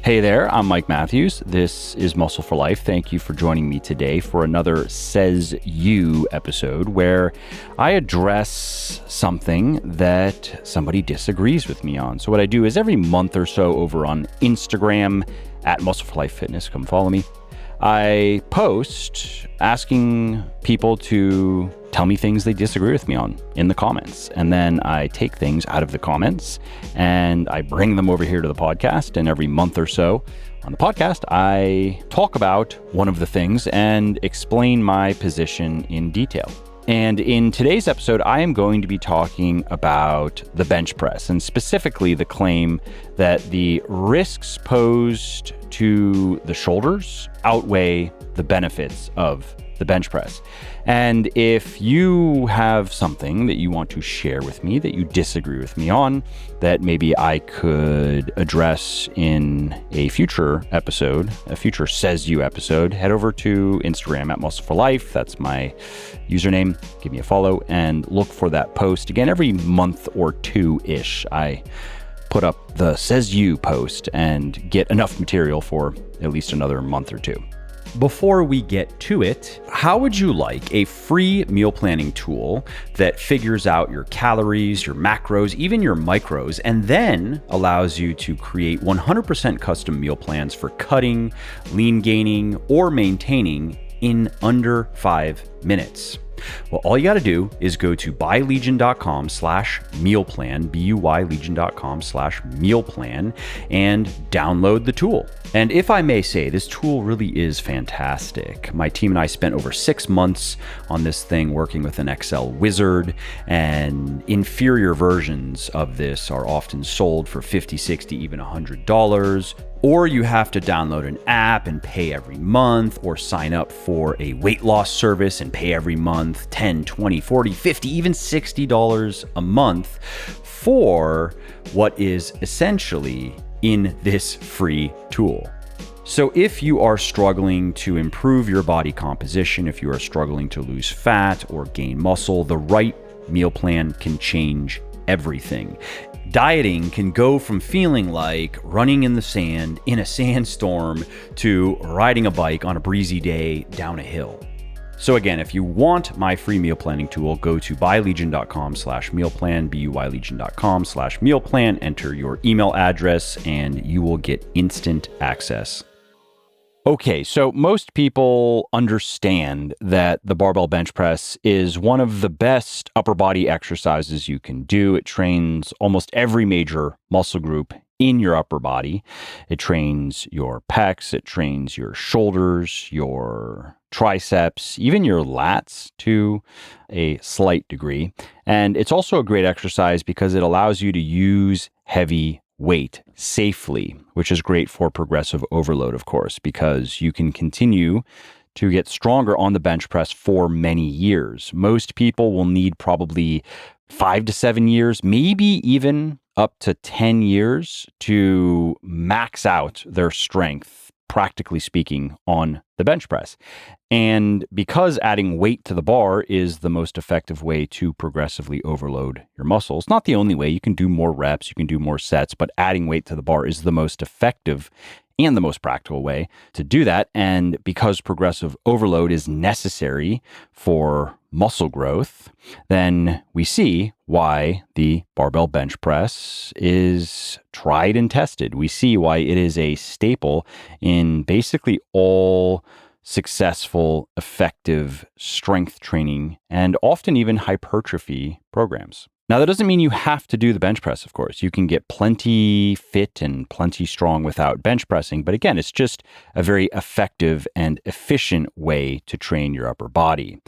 Hey there, I'm Mike Matthews. This is Muscle for Life. Thank you for joining me today for another Says You episode where I address something that somebody disagrees with me on. So what I do is every month or so over on Instagram at Muscle for Life Fitness, come follow me, I post asking people to tell me things they disagree with me on in the comments. And then I take things out of the comments and I bring them over here to the podcast. And every month or so on the podcast, I talk about one of the things and explain my position in detail. And in today's episode, I am going to be talking about the bench press, and specifically the claim that the risks posed to the shoulders outweigh the benefits of the bench press. And if you have something that you want to share with me that you disagree with me on, that maybe I could address in a future episode, a future Says You episode, head over to Instagram at Muscle for Life. That's my username. Give me a follow and look for that post. Again, every month or two-ish, I put up the Says You post and get enough material for at least another month or two. Before we get to it, how would you like a free meal planning tool that figures out your calories, your macros, even your micros, and then allows you to create 100% custom meal plans for cutting, lean gaining, or maintaining in under 5 minutes? Well, all you got to do is go to buylegion.com/mealplan, buylegion.com/mealplan, and download the tool. And if I may say, this tool really is fantastic. My team and I spent over 6 months on this thing working with an Excel wizard, and inferior versions of this are often sold for $50, $60, even $100. Or you have to download an app and pay every month, or sign up for a weight loss service and pay every month $10, $20, $40, $50, even $60 a month for what is essentially in this free tool. So if you are struggling to improve your body composition, if you are struggling to lose fat or gain muscle, the right meal plan can change everything. Dieting can go from feeling like running in the sand in a sandstorm to riding a bike on a breezy day down a hill. So again, if you want my free meal planning tool, go to buylegion.com/mealplan, buylegion.com/mealplan, enter your email address, and you will get instant access. Okay, so most people understand that the barbell bench press is one of the best upper body exercises you can do. It trains almost every major muscle group in your upper body. It trains your pecs, it trains your shoulders, your triceps, even your lats to a slight degree. And it's also a great exercise because it allows you to use heavy weight safely, which is great for progressive overload, of course, because you can continue to get stronger on the bench press for many years. Most people will need probably 5 to 7 years, maybe even up to 10 years to max out their strength, practically speaking, on the bench press. And because adding weight to the bar is the most effective way to progressively overload your muscles, not the only way. You can do more reps, you can do more sets, but adding weight to the bar is the most effective and the most practical way to do that. And because progressive overload is necessary for muscle growth, then we see why the barbell bench press is tried and tested. We see why it is a staple in basically all successful, effective strength training and often even hypertrophy programs. Now, that doesn't mean you have to do the bench press, of course. You can get plenty fit and plenty strong without bench pressing. But again, it's just a very effective and efficient way to train your upper body.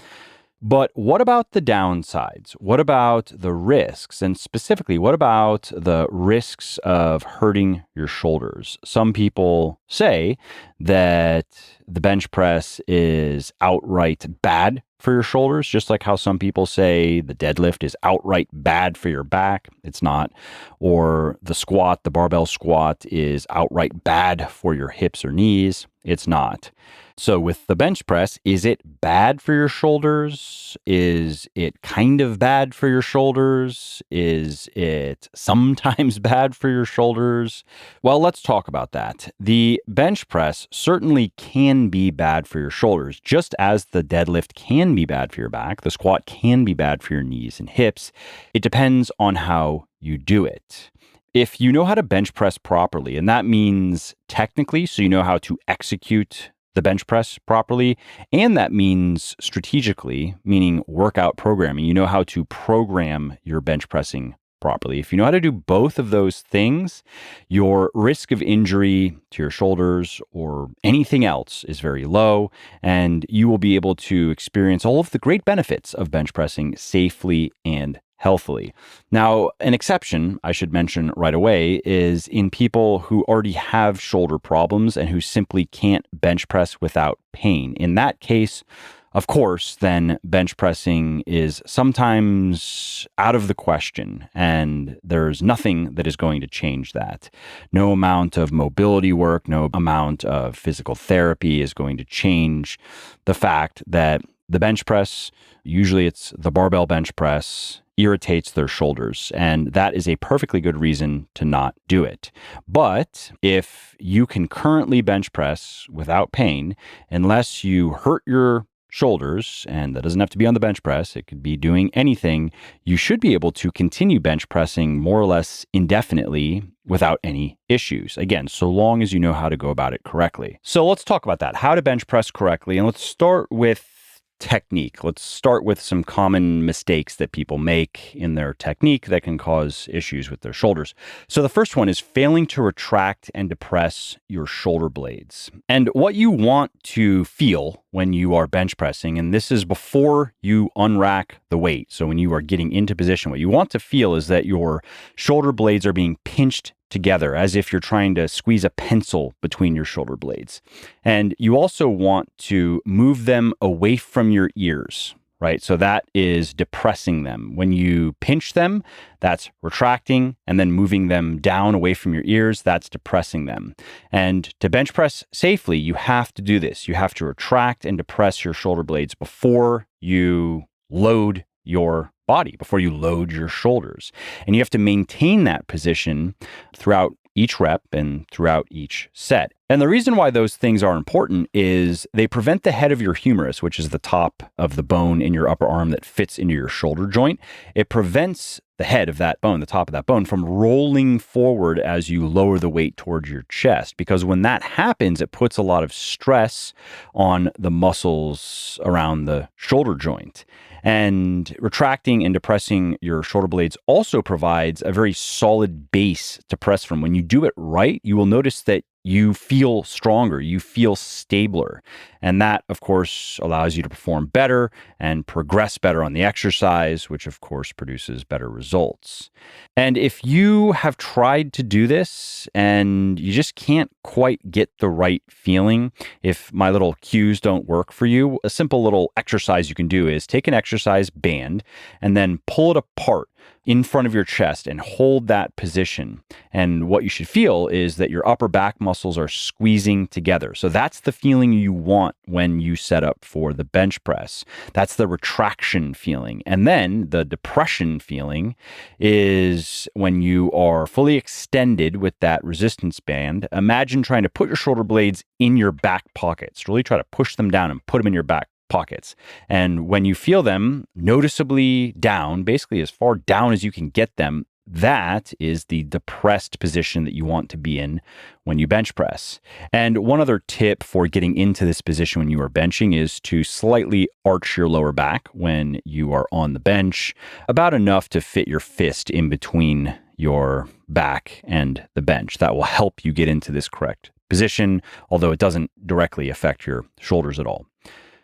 But what about the downsides? What about the risks? And specifically, what about the risks of hurting your shoulders? Some people say that the bench press is outright bad for your shoulders, just like how some people say the deadlift is outright bad for your back. It's not. Or the squat, the barbell squat, is outright bad for your hips or knees. It's not. So with the bench press, is it bad for your shoulders? Is it kind of bad for your shoulders? Is it sometimes bad for your shoulders? Well, let's talk about that. The bench press certainly can be bad for your shoulders, just as the deadlift can be bad for your back. The squat can be bad for your knees and hips. It depends on how you do it. If you know how to bench press properly, and that means technically, so you know how to execute the bench press properly, and that means strategically, meaning workout programming. You know how to program your bench pressing properly. If you know how to do both of those things, your risk of injury to your shoulders or anything else is very low, and you will be able to experience all of the great benefits of bench pressing safely and healthily. Now, an exception I should mention right away is in people who already have shoulder problems and who simply can't bench press without pain. In that case, of course, then bench pressing is sometimes out of the question, and there's nothing that is going to change that. No amount of mobility work, no amount of physical therapy is going to change the fact that the bench press, usually it's the barbell bench press, irritates their shoulders. And that is a perfectly good reason to not do it. But if you can currently bench press without pain, unless you hurt your shoulders, and that doesn't have to be on the bench press, it could be doing anything, you should be able to continue bench pressing more or less indefinitely without any issues. Again, so long as you know how to go about it correctly. So let's talk about that, how to bench press correctly. And let's start with technique. Let's start with some common mistakes that people make in their technique that can cause issues with their shoulders. So the first one is failing to retract and depress your shoulder blades. And what you want to feel when you are bench pressing, and this is before you unrack the weight, so when you are getting into position, what you want to feel is that your shoulder blades are being pinched together as if you're trying to squeeze a pencil between your shoulder blades. And you also want to move them away from your ears, right? So that is depressing them. When you pinch them, that's retracting, and then moving them down away from your ears, that's depressing them. And to bench press safely, you have to do this. You have to retract and depress your shoulder blades before you load your body, before you load your shoulders. And you have to maintain that position throughout each rep and throughout each set. And the reason why those things are important is they prevent the head of your humerus, which is the top of the bone in your upper arm that fits into your shoulder joint. It prevents the head of that bone, the top of that bone, from rolling forward as you lower the weight towards your chest. Because when that happens, it puts a lot of stress on the muscles around the shoulder joint. And retracting and depressing your shoulder blades also provides a very solid base to press from. When you do it right, you will notice that you feel stronger, you feel stabler. And that, of course, allows you to perform better and progress better on the exercise, which, of course, produces better results. And if you have tried to do this and you just can't quite get the right feeling, if my little cues don't work for you, a simple little exercise you can do is take an exercise band and then pull it apart in front of your chest and hold that position. And what you should feel is that your upper back muscles are squeezing together. So that's the feeling you want when you set up for the bench press. That's the retraction feeling. And then the depression feeling is when you are fully extended with that resistance band. Imagine trying to put your shoulder blades in your back pockets. Really try to push them down and put them in your back pockets. And when you feel them noticeably down, basically as far down as you can get them, that is the depressed position that you want to be in when you bench press. And one other tip for getting into this position when you are benching is to slightly arch your lower back when you are on the bench, about enough to fit your fist in between your back and the bench. That will help you get into this correct position, although it doesn't directly affect your shoulders at all.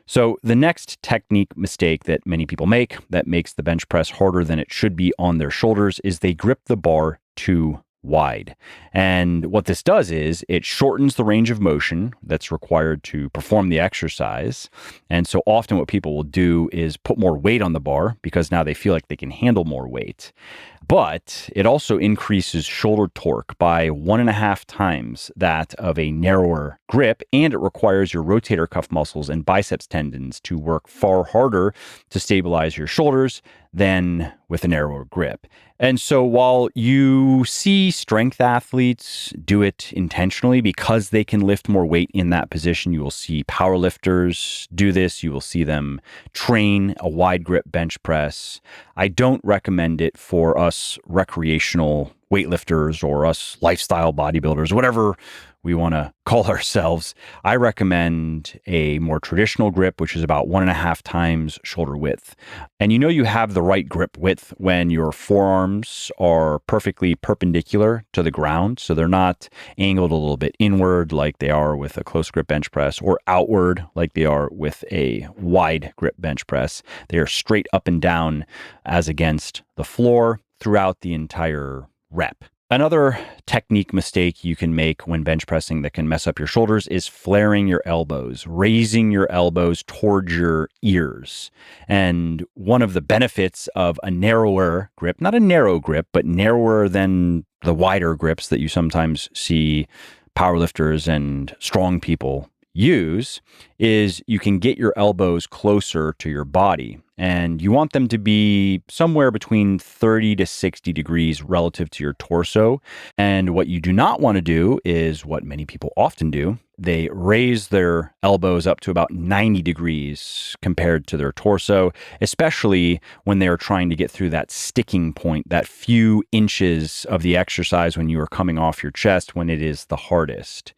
So the next technique mistake that many people make that makes the bench press harder than it should be on their shoulders is they grip the bar too wide. And what this does is it shortens the range of motion that's required to perform the exercise. And so often what people will do is put more weight on the bar because now they feel like they can handle more weight. But it also increases shoulder torque by 1.5 times that of a narrower grip, and it requires your rotator cuff muscles and biceps tendons to work far harder to stabilize your shoulders than with a narrower grip. And so while you see strength athletes do it intentionally because they can lift more weight in that position, you will see powerlifters do this. You will see them train a wide grip bench press. I don't recommend it for us recreational weightlifters or us lifestyle bodybuilders, whatever we want to call ourselves. I recommend a more traditional grip, which is about 1.5 times shoulder width. And you have the right grip width when your forearms are perfectly perpendicular to the ground. So they're not angled a little bit inward like they are with a close grip bench press, or outward like they are with a wide grip bench press. They are straight up and down as against the floor throughout the entire rep. Another technique mistake you can make when bench pressing that can mess up your shoulders is flaring your elbows, raising your elbows towards your ears. And one of the benefits of a narrower grip, not a narrow grip, but narrower than the wider grips that you sometimes see powerlifters and strong people use, is you can get your elbows closer to your body. And you want them to be somewhere between 30 to 60 degrees relative to your torso. And what you do not want to do is what many people often do. They raise their elbows up to about 90 degrees compared to their torso, especially when they're trying to get through that sticking point, that few inches of the exercise when you are coming off your chest when it is the hardest.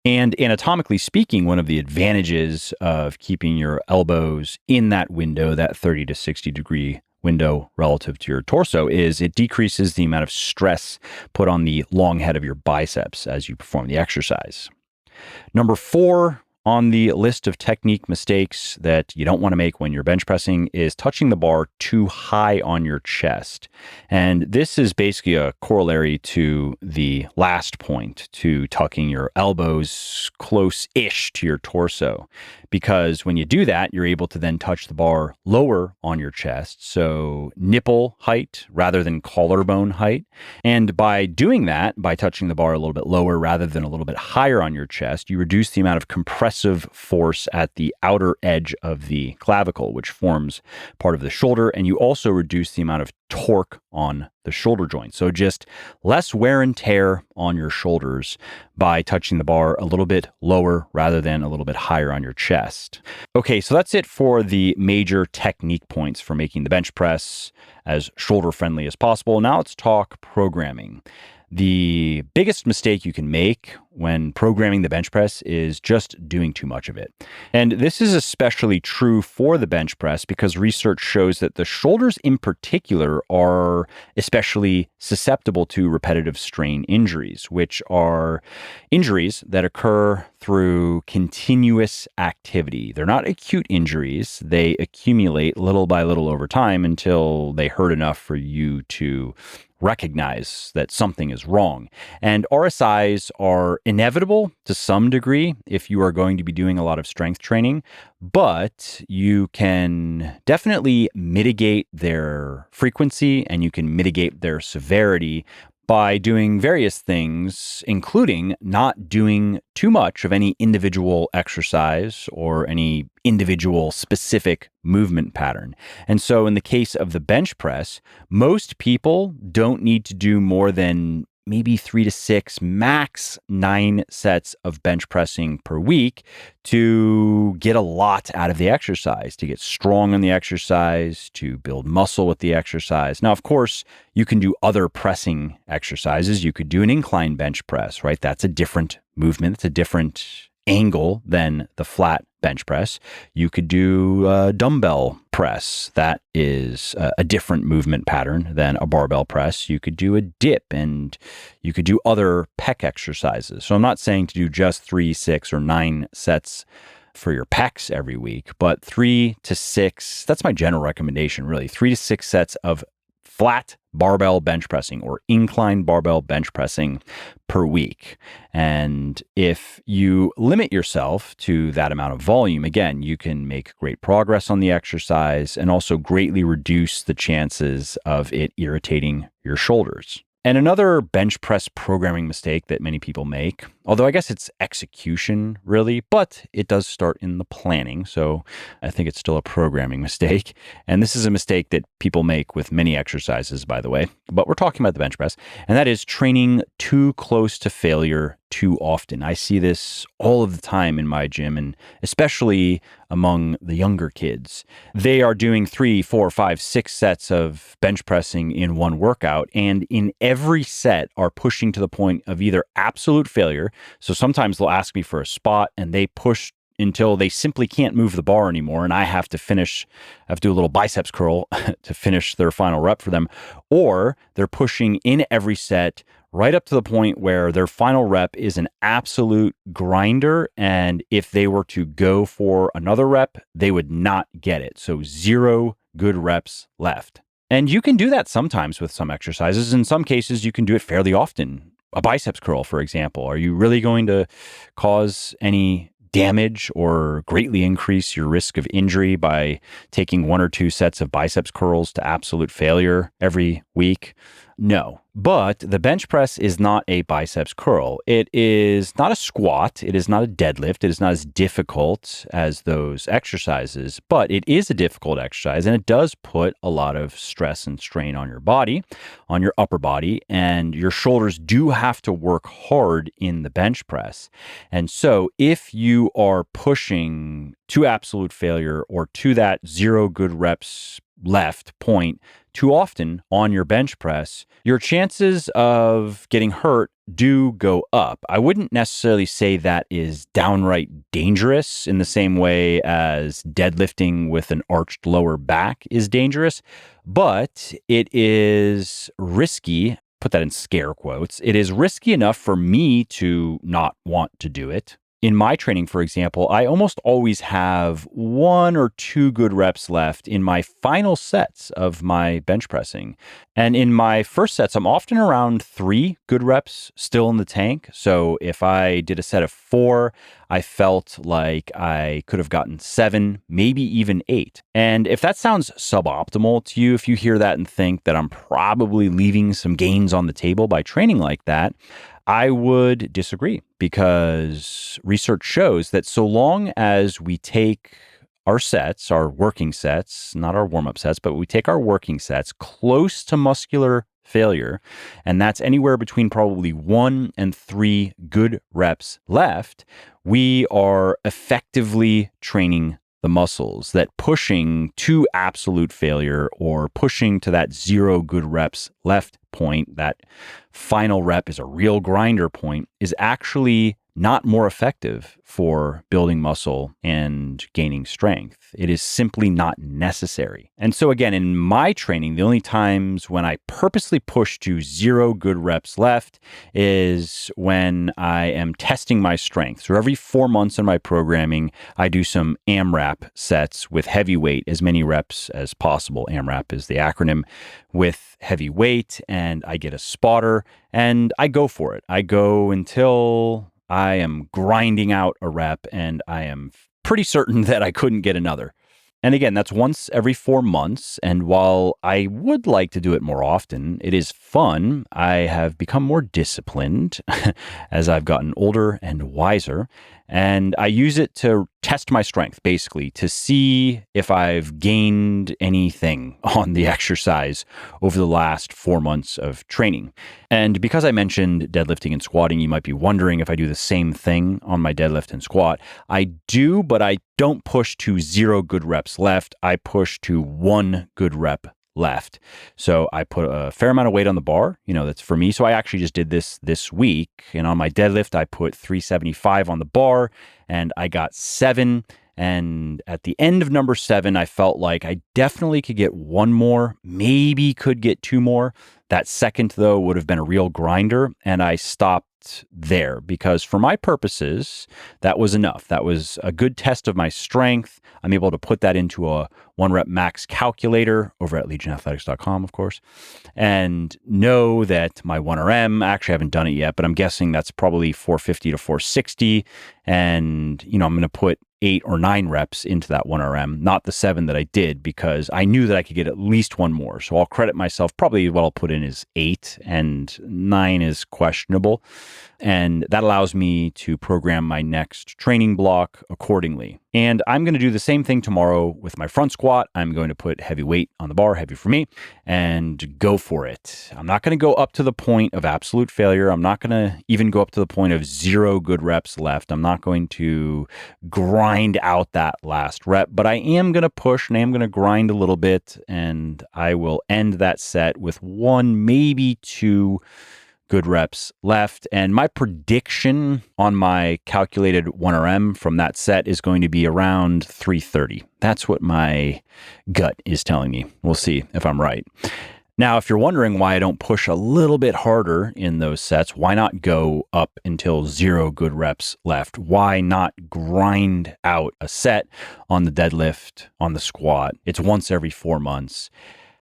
And anatomically speaking, one of the advantages of keeping your elbows in that window, that 30 to 60 degree window relative to your torso, is it decreases the amount of stress put on the long head of your biceps as you perform the exercise. Number 4 on the list of technique mistakes that you don't want to make when you're bench pressing is touching the bar too high on your chest. And this is basically a corollary to the last point, to tucking your elbows close-ish to your torso. Because when you do that, you're able to then touch the bar lower on your chest, so nipple height rather than collarbone height. And by doing that, by touching the bar a little bit lower rather than a little bit higher on your chest, you reduce the amount of compressive force at the outer edge of the clavicle, which forms part of the shoulder, and you also reduce the amount of torque on the shoulder joint. So just less wear and tear on your shoulders by touching the bar a little bit lower rather than a little bit higher on your chest. Okay, so that's it for the major technique points for making the bench press as shoulder friendly as possible. Now let's talk programming. The biggest mistake you can make when programming the bench press is just doing too much of it. And this is especially true for the bench press because research shows that the shoulders in particular are especially susceptible to repetitive strain injuries, which are injuries that occur through continuous activity. They're not acute injuries. They accumulate little by little over time until they hurt enough for you to recognize that something is wrong. And RSIs are inevitable to some degree if you are going to be doing a lot of strength training, but you can definitely mitigate their frequency and you can mitigate their severity by doing various things, including not doing too much of any individual exercise or any individual specific movement pattern. And so in the case of the bench press, most people don't need to do more than maybe 3 to 6, max 9 sets of bench pressing per week to get a lot out of the exercise, to get strong on the exercise, to build muscle with the exercise. Now, of course, you can do other pressing exercises. You could do an incline bench press, right? That's a different movement. It's a different angle than the flat bench press. You could do a dumbbell press. That is a different movement pattern than a barbell press. You could do a dip and you could do other pec exercises. So I'm not saying to do just 3, 6, or 9 sets for your pecs every week, but 3 to 6, that's my general recommendation, really. 3 to 6 sets of flat barbell bench pressing or incline barbell bench pressing per week. And if you limit yourself to that amount of volume, again, you can make great progress on the exercise and also greatly reduce the chances of it irritating your shoulders. And another bench press programming mistake that many people make, although I guess it's execution really, but it does start in the planning. So I think it's still a programming mistake. And this is a mistake that people make with many exercises, by the way, but we're talking about the bench press, and that is training too close to failure too often. I see this all of the time in my gym, and especially among the younger kids. They are doing 3, 4, 5, 6 sets of bench pressing in one workout, and in every set are pushing to the point of either absolute failure. So sometimes they'll ask me for a spot and they push until they simply can't move the bar anymore, and I have to do a little biceps curl to finish their final rep for them. Or they're pushing in every set right up to the point where their final rep is an absolute grinder, and if they were to go for another rep, they would not get it. So 0 good reps left. And you can do that sometimes with some exercises. In some cases, you can do it fairly often. A biceps curl, for example. Are you really going to cause any damage or greatly increase your risk of injury by taking 1 or 2 sets of biceps curls to absolute failure every week? No. But the bench press is not a biceps curl. It is not a squat. It is not a deadlift. It is not as difficult as those exercises, but it is a difficult exercise, and it does put a lot of stress and strain on your body, on your upper body, and your shoulders do have to work hard in the bench press. And so if you are pushing to absolute failure or to that 0 good reps left point too often on your bench press, your chances of getting hurt do go up. I wouldn't necessarily say that is downright dangerous in the same way as deadlifting with an arched lower back is dangerous, but it is risky. Put that in scare quotes. It is risky enough for me to not want to do it. In my training, for example, I almost always have 1 or 2 good reps left in my final sets of my bench pressing. And in my first sets, I'm often around 3 good reps still in the tank. So if I did a set of 4, I felt like I could have gotten 7, maybe even 8. And if that sounds suboptimal to you, if you hear that and think that I'm probably leaving some gains on the table by training like that, I would disagree, because research shows that so long as we take our sets, our working sets, not our warm-up sets, but we take our working sets close to muscular failure, and that's anywhere between probably 1 and 3 good reps left, we are effectively training the muscles. That pushing to absolute failure or pushing to that 0 good reps left point, that final rep is a real grinder point, is actually not more effective for building muscle and gaining strength. It is simply not necessary. And so again, in my training, the only times when I purposely push to 0 good reps left is when I am testing my strength. So every 4 months in my programming, I do some AMRAP sets with heavy weight, as many reps as possible. AMRAP is the acronym, with heavy weight, and I get a spotter and I go for it. I go until I am grinding out a rep and I am pretty certain that I couldn't get another. And again, that's once every 4 months. And while I would like to do it more often, it is fun. I have become more disciplined as I've gotten older and wiser. And I use it to test my strength, basically, to see if I've gained anything on the exercise over the last 4 months of training. And because I mentioned deadlifting and squatting, you might be wondering if I do the same thing on my deadlift and squat. I do, but I don't push to 0 good reps left. I push to 1 good rep left. So I put a fair amount of weight on the bar, that's for me. So I actually just did this week. And on my deadlift, I put 375 on the bar and I got 7. And at the end of number 7, I felt like I definitely could get 1 more, maybe could get 2 more. That second, though, would have been a real grinder. And I stopped stopped there because for my purposes, that was enough. That was a good test of my strength. I'm able to put that into a 1-rep max calculator over at legionathletics.com, of course, and know that my 1RM, actually I haven't done it yet, but I'm guessing that's probably 450 to 460. And, I'm going to put 8 or 9 reps into that 1RM, not the 7 that I did, because I knew that I could get at least one more. So I'll credit myself. Probably what I'll put in is 8, and 9 is questionable. And that allows me to program my next training block accordingly. And I'm going to do the same thing tomorrow with my front squat. I'm going to put heavy weight on the bar, heavy for me, and go for it. I'm not going to go up to the point of absolute failure. I'm not going to even go up to the point of 0 good reps left. I'm not going to grind out that last rep, but I am going to push and I am going to grind a little bit, and I will end that set with 1, maybe 2 good reps left. And my prediction on my calculated 1RM from that set is going to be around 330. That's what my gut is telling me. We'll see if I'm right. Now, if you're wondering why I don't push a little bit harder in those sets, why not go up until 0 good reps left? Why not grind out a set on the deadlift, on the squat? It's once every 4 months.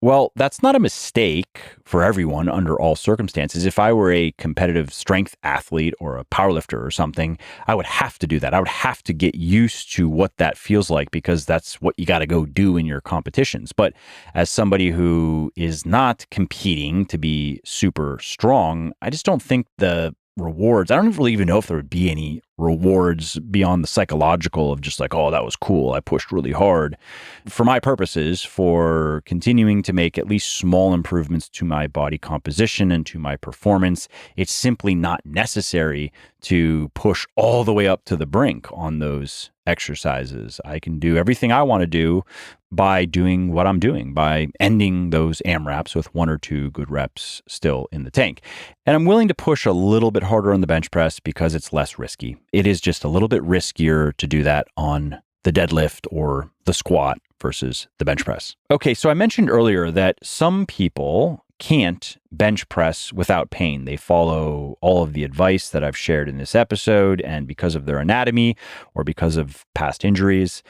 Well, that's not a mistake for everyone under all circumstances. If I were a competitive strength athlete or a powerlifter or something, I would have to do that. I would have to get used to what that feels like because that's what you got to go do in your competitions. But as somebody who is not competing to be super strong, I just don't think the rewards, I don't really even know if there would be any rewards beyond the psychological of just like, oh, that was cool, I pushed really hard. For my purposes, for continuing to make at least small improvements to my body composition and to my performance, it's simply not necessary to push all the way up to the brink on those exercises. I can do everything I want to do by doing what I'm doing, by ending those AMRAPs with 1 or 2 good reps still in the tank. And I'm willing to push a little bit harder on the bench press because it's less risky. It is just a little bit riskier to do that on the deadlift or the squat versus the bench press. Okay, so I mentioned earlier that some people can't bench press without pain. They follow all of the advice that I've shared in this episode, and because of their anatomy or because of past injuries,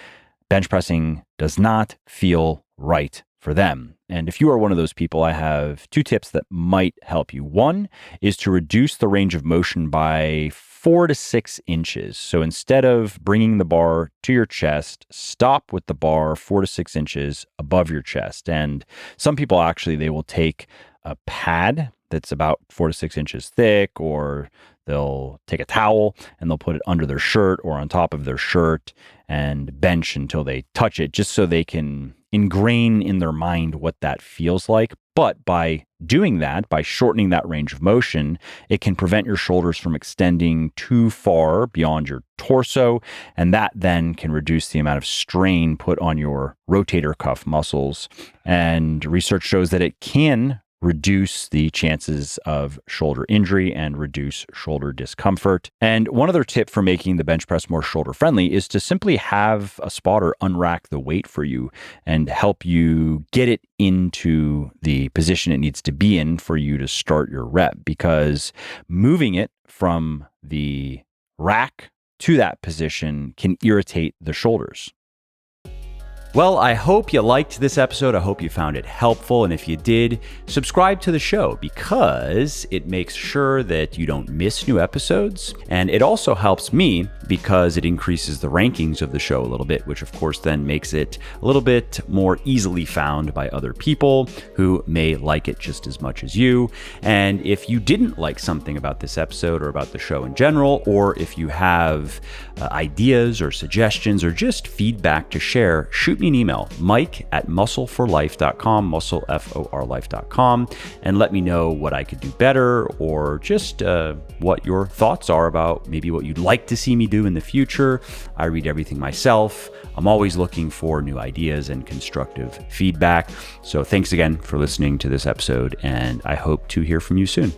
bench pressing does not feel right for them. And if you are one of those people, I have 2 tips that might help you. One is to reduce the range of motion by 4 to 6 inches. So instead of bringing the bar to your chest, stop with the bar 4 to 6 inches above your chest. And some people actually, they will take a pad that's about 4 to 6 inches thick, or they'll take a towel and they'll put it under their shirt or on top of their shirt and bench until they touch it, just so they can ingrain in their mind what that feels like. But by doing that, by shortening that range of motion, it can prevent your shoulders from extending too far beyond your torso. And that then can reduce the amount of strain put on your rotator cuff muscles. And research shows that it can reduce the chances of shoulder injury and reduce shoulder discomfort. And one other tip for making the bench press more shoulder friendly is to simply have a spotter unrack the weight for you and help you get it into the position it needs to be in for you to start your rep, because moving it from the rack to that position can irritate the shoulders. Well, I hope you liked this episode. I hope you found it helpful. And if you did, subscribe to the show because it makes sure that you don't miss new episodes. And it also helps me because it increases the rankings of the show a little bit, which of course then makes it a little bit more easily found by other people who may like it just as much as you. And if you didn't like something about this episode or about the show in general, or if you have ideas or suggestions or just feedback to share, shoot me an email, mike@muscleforlife.com, muscleforlife.com, and let me know what I could do better, or just what your thoughts are about maybe what you'd like to see me do in the future. I read everything myself. I'm always looking for new ideas and constructive feedback. So thanks again for listening to this episode, and I hope to hear from you soon.